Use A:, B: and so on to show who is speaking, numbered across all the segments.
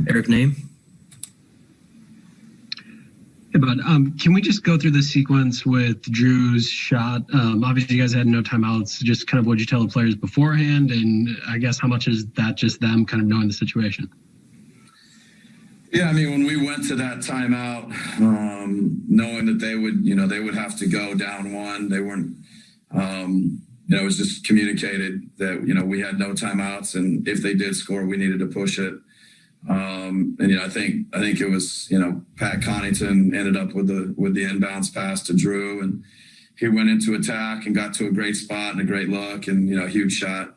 A: Eric, name?
B: Hey, bud. Can we just go through the sequence with Drew's shot? Obviously, you guys had no timeouts. Just kind of what you tell the players beforehand, and I guess how much is that just them kind of knowing the situation?
C: Yeah, I mean, when we went to that timeout, knowing that they would have to go down one, they weren't, it was just communicated that, we had no timeouts, and if they did score, we needed to push it. I think it was, Pat Connaughton ended up with the inbounds pass to Drew, and he went into attack and got to a great spot and a great look and, huge shot.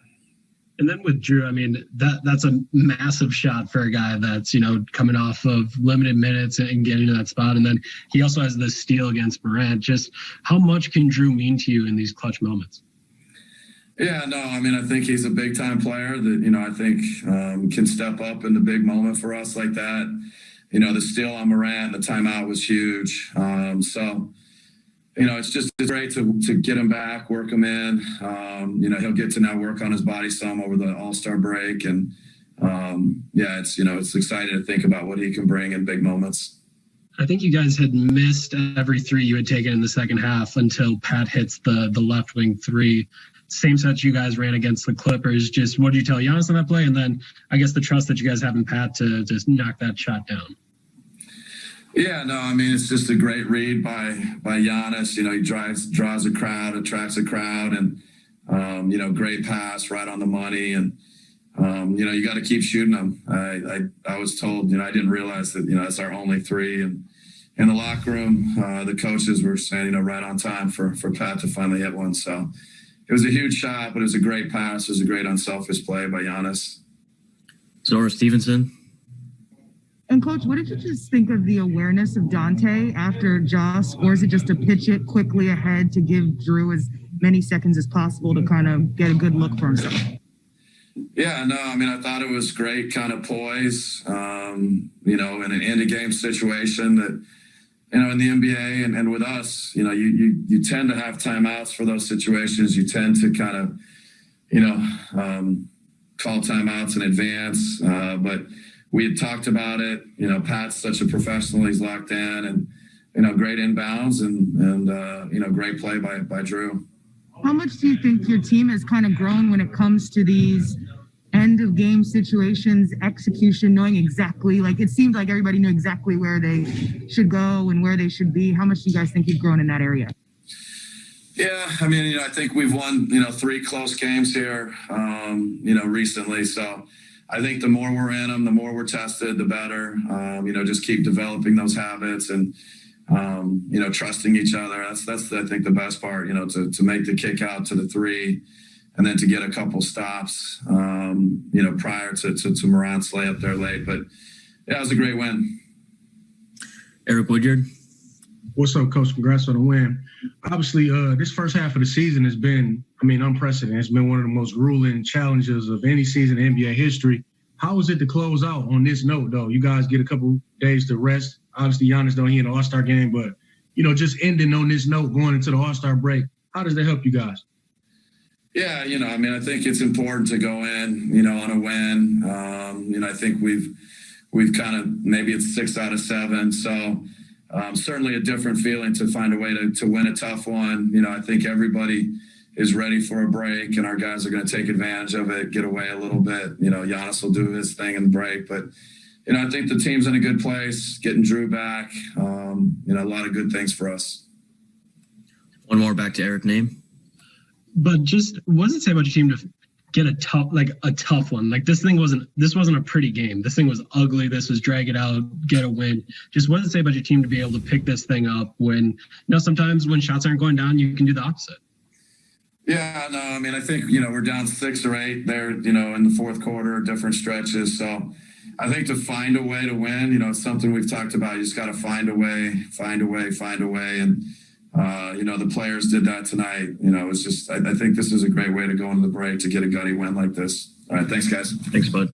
B: And then with Drew, I mean, that's a massive shot for a guy that's, coming off of limited minutes and getting to that spot. And then he also has the steal against Morant. Just how much can Drew mean to you in these clutch moments?
C: Yeah, no, I mean, I think he's a big time player that, I think can step up in the big moment for us like that. The steal on Morant, the timeout was huge. It's great to get him back, work him in. He'll get to now work on his body some over the All-Star break. And, it's exciting to think about what he can bring in big moments.
B: I think you guys had missed every three you had taken in the second half until Pat hits the left wing three. Same set you guys ran against the Clippers. Just what did you tell Giannis on that play? And then I guess the trust that you guys have in Pat to just knock that shot down.
C: Yeah, no, I mean, it's just a great read by Giannis. He draws a crowd, attracts a crowd, and, great pass right on the money. And, you got to keep shooting them. I was told, I didn't realize that, that's our only three. And in the locker room, the coaches were saying, right on time for Pat to finally hit one. So it was a huge shot, but it was a great pass. It was a great unselfish play by Giannis.
A: Zora Stevenson.
D: And Coach, what did you just think of the awareness of Dante after Josh scores it, just to pitch it quickly ahead to give Drew as many seconds as possible to kind of get a good look for himself?
C: Yeah, no, I mean, I thought it was great kind of poise, in an end-of-game situation that, in the NBA and with us, you tend to have timeouts for those situations. You tend to kind of, call timeouts in advance, but we had talked about it. Pat's such a professional. He's locked in and, great inbounds and great play by Drew.
D: How much do you think your team has kind of grown when it comes to these end of game situations, execution, knowing exactly, like it seemed like everybody knew exactly where they should go and where they should be? How much do you guys think you've grown in that area?
C: Yeah, I mean, I think we've won, 3 close games here, recently. So I think the more we're in them, the more we're tested, the better. Just keep developing those habits and, trusting each other. That's I think the best part, to make the kick out to the three and then to get a couple stops, prior to Morant's layup there late. But yeah, it was a great win.
A: Eric Woodyard.
E: What's up, Coach? Congrats on the win. Obviously, this first half of the season has been, unprecedented. It's been one of the most grueling challenges of any season in NBA history. How was it to close out on this note, though? You guys get a couple days to rest. Obviously, Giannis don't he in the All-Star game, but, just ending on this note, going into the All-Star break, how does that help you guys?
C: Yeah, I think it's important to go in, on a win. I think we've kind of, maybe it's 6 out of 7. So certainly a different feeling to find a way to win a tough one. I think everybody is ready for a break, and our guys are going to take advantage of it, get away a little bit. Giannis will do his thing in the break, but I think the team's in a good place, getting Drew back. A lot of good things for us.
A: One more back to Eric, name.
B: But just what does it say about your team to get a tough one? Like this wasn't a pretty game. This thing was ugly. This was drag it out, get a win. Just what does it say about your team to be able to pick this thing up when, sometimes when shots aren't going down, you can do the opposite?
C: Yeah, no, I mean, I think, we're down 6 or 8 there, in the fourth quarter, different stretches. So I think to find a way to win, it's something we've talked about. You just got to find a way. And, the players did that tonight. It's just, I think this is a great way to go into the break to get a gutty win like this. All right. Thanks, guys.
A: Thanks, bud.